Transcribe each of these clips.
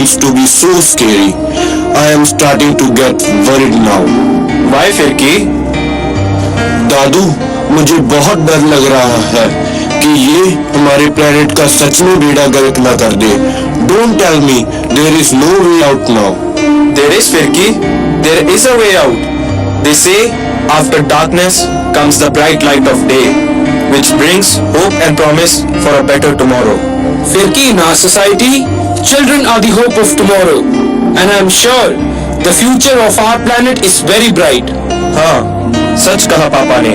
seems to be so scary. I am starting to get worried now. Why फिरकी? दादू, मुझे बहुत डर लग रहा है कि ये हमारे प्लेनेट का सच में बेड़ा गर्क न कर दे. Don't tell me there is no way out now. There is फिरकी. There is a way out. They say after darkness comes the bright light of day, which brings hope and promise for a better tomorrow. Firki, in our society, children are the hope of tomorrow, and I am sure the future of our planet is very bright. हाँ, सच कहा पापा ने.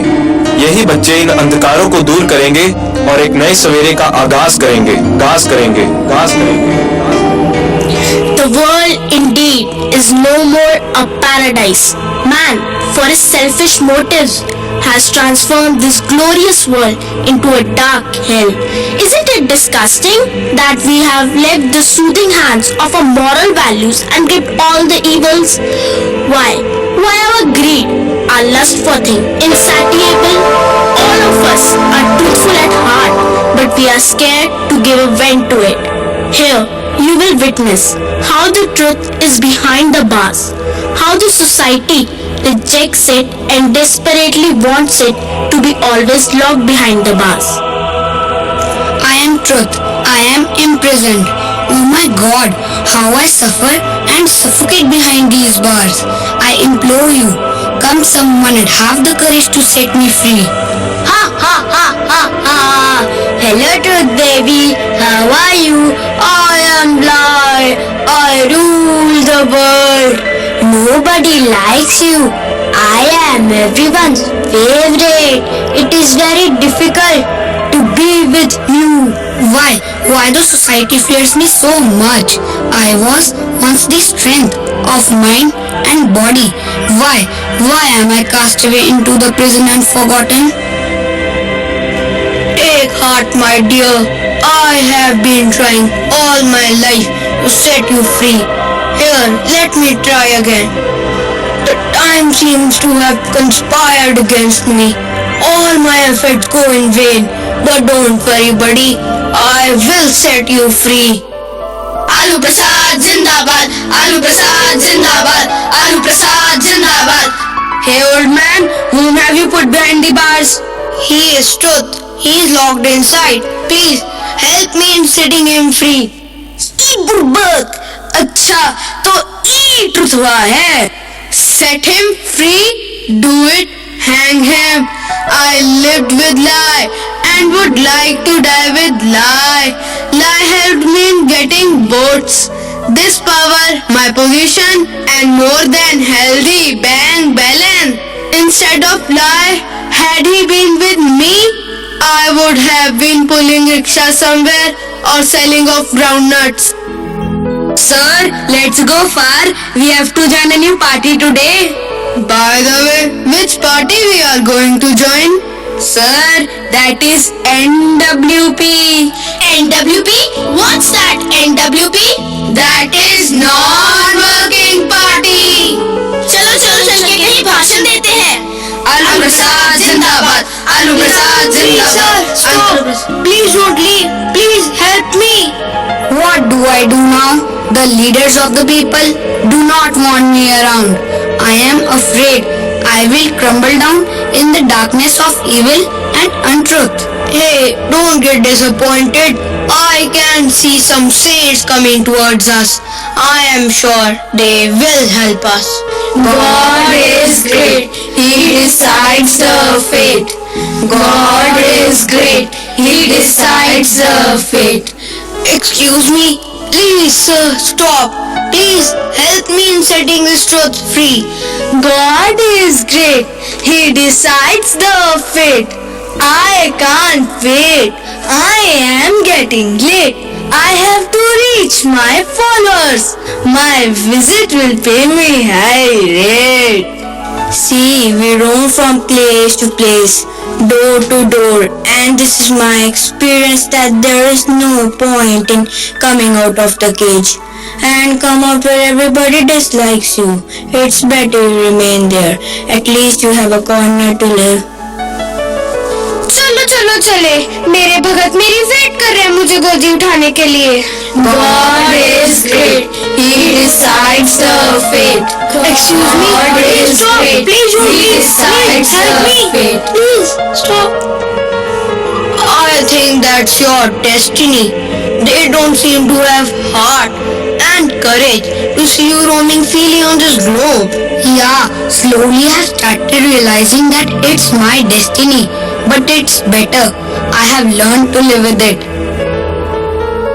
यही बच्चे इन अंधकारों को दूर करेंगे और एक नए सवेरे का आगाज करेंगे. गाज करेंगे. The world indeed is no more a paradise. Man, for his selfish motives, has transformed this glorious world into a dark hell. Isn't it disgusting that we have left the soothing hands of our moral values and reaped all the evils? Why our greed, our lust for things insatiable? All of us are truthful at heart, but we are scared to give a vent to it. Here, you will witness how the truth is behind the bars, how the society rejects it and desperately wants it to be always locked behind the bars. I am truth. I am imprisoned. Oh my God, how I suffer and suffocate behind these bars. I implore you, come someone and have the courage to set me free. Ha ha ha ha ha! Hello Truth Baby, how are you? I am blind. I rule the world. Nobody likes you. I am everyone's favorite. It is very difficult to be with you. Why the society fears me so much? I was once the strength of mind and body. Why am I cast away into the prison and forgotten? Take heart, my dear. I have been trying all my life to set you free. Here, let me try again. The time seems to have conspired against me. All my efforts go in vain. But don't worry, buddy. I will set you free. Alu Prasad Zindabad! Alu Prasad Zindabad! Alu Prasad Zindabad! Hey, old man, whom have you put behind the bars? He is Truth. He is locked inside. Please, help me in setting him free. बुर्बक! अच्छा, तो ये truth हुआ है. Set him free? Do it. Hang him. I lived with lie and would like to die with lie. Lie helped me in getting votes. This power, my position, and more than healthy bank balance. Instead of lie, had he been with me, I would have been pulling rickshaw somewhere or selling off groundnuts. Sir, let's go far. We have to join a new party today. By the way, which party we are going to join? Sir, that is NWP. NWP? What's that NWP? That is non-working party. चलो चल के कहीं भाषण देते हैं. Alu Prasad Zindabad! Alu Prasad Zindabad! Stop! Please don't leave. Please help me. What do I do now? The leaders of the people do not want me around. I am afraid I will crumble down in the darkness of evil and untruth. Hey, don't get disappointed. I can see some saints coming towards us. I am sure they will help us. God is great. He decides the fate. God is great. He decides the fate. Excuse me. Please, sir, stop. Please help me in setting this truth free. God is great. He decides the fate. I can't wait. I am getting late. I have to reach my followers. My visit will pay me high rate. See, we roam from place to place, door to door, and this is my experience that there is no point in coming out of the cage and come out where everybody dislikes you. It's better you remain there. At least you have a corner to live. चलो चलो चले. मेरे भगत मेरी wait कर रहे हैं मुझे गोदी उठाने के लिए. God is great. Excuse me. Stop. Please don't leave. Please help me. Please stop. I think that's your destiny. They don't seem to have heart and courage to see you roaming freely on this globe. Yeah, slowly I started realizing that it's my destiny, but it's better. I have learned to live with it.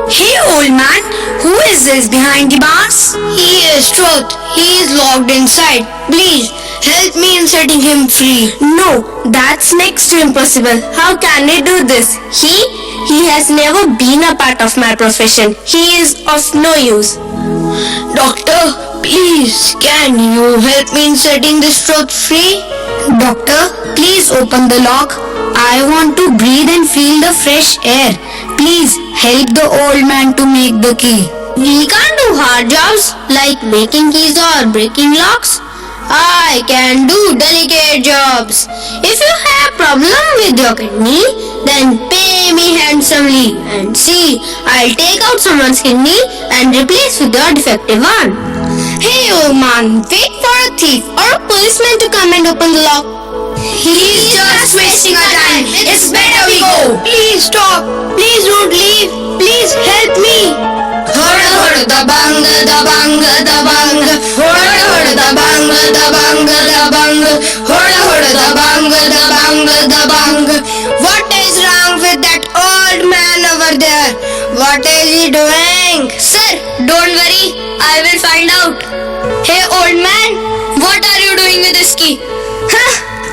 Hey old man, who is this behind the bars? He is Truth. He is locked inside. Please, help me in setting him free. No, that's next to impossible. How can I do this? He has never been a part of my profession. He is of no use. Doctor, please, can you help me in setting this Truth free? Doctor, please open the lock. I want to breathe and feel the fresh air. Please help the old man to make the key. We can't do hard jobs like making keys or breaking locks. I can do delicate jobs. If you have problem with your kidney, Then pay me handsomely and see, I'll take out someone's kidney and replace with your defective one. hey old man, wait for a thief or a policeman to come and open the lock. He's just wasting our time. It's better we go. Please stop. Please don't leave. Please help me. Hoda hoda da bang da bang da bang. Hoda hoda da bang da bang da bang. Hoda hoda da bang da bang da bang. What is wrong with that old man over there? What is he doing? Sir, don't worry. I will find out. Hey old man, what are you doing with this key?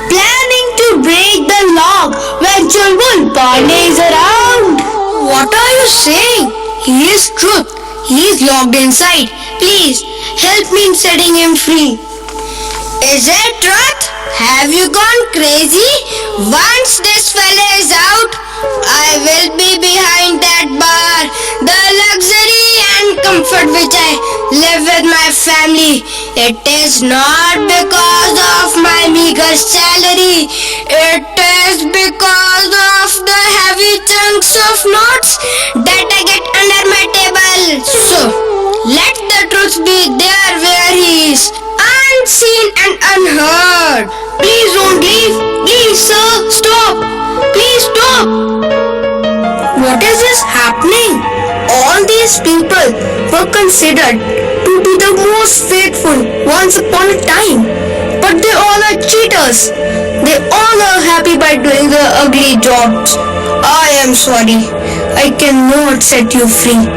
Planning to break the lock when Chulbul Pandey is around. What are you saying? He is Truth. He is locked inside. Please help me in setting him free. Is it Truth? Have you gone crazy? Once this fella is out, I will be behind that bar. The luxury and comfort which I live with my family. It is not because of my meager salary. It is because of the heavy chunks of notes that I get under my table. So, let the truth be there where he is, unseen and unheard. Please don't leave. Please, sir, stop. Please stop. What is this happening? All these people were considered to be the most faithful once upon a time. But they all are cheaters. They all are happy by doing the ugly jobs. I am sorry. I cannot set you free.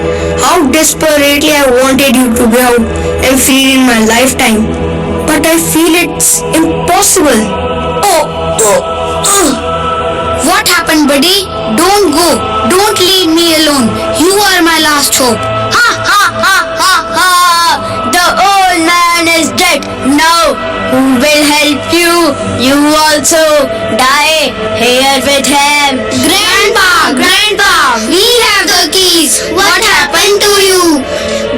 How desperately I wanted you to be out and free in my lifetime. But I feel it's impossible. What happened, buddy? Don't go. Don't leave me alone. You are my last hope. Ha ha ha ha ha! The old man is dead. Now, who will help you? You also die here with him. Grandpa, we have the keys. What happened to you?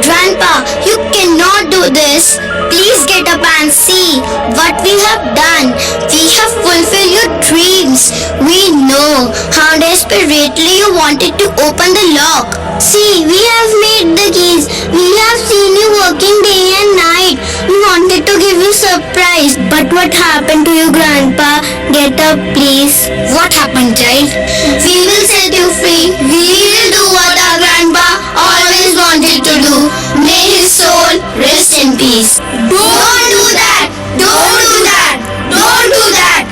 Grandpa, you cannot do this. Please get up and see what we have done. We have fulfilled your dreams. We know how desperately you wanted to open the lock. See, we have made the keys. We have seen you working day and night. We wanted to give you surprise. But what happened to you, Grandpa? Get up, please. What happened, child? We will set you free. We will do what our grandpa always wanted to do. May his soul rest in peace. Don't do that! Don't do that! Don't do that!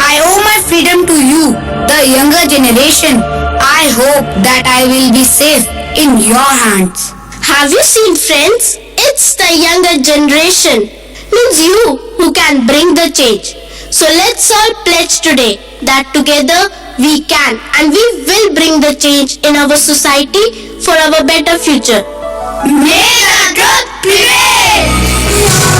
I owe my freedom to you, the younger generation. I hope that I will be safe in your hands. Have you seen, friends? It's the younger generation. Means you who can bring the change. So let's all pledge today that together we can and we will bring the change in our society for our better future. May the truth prevail!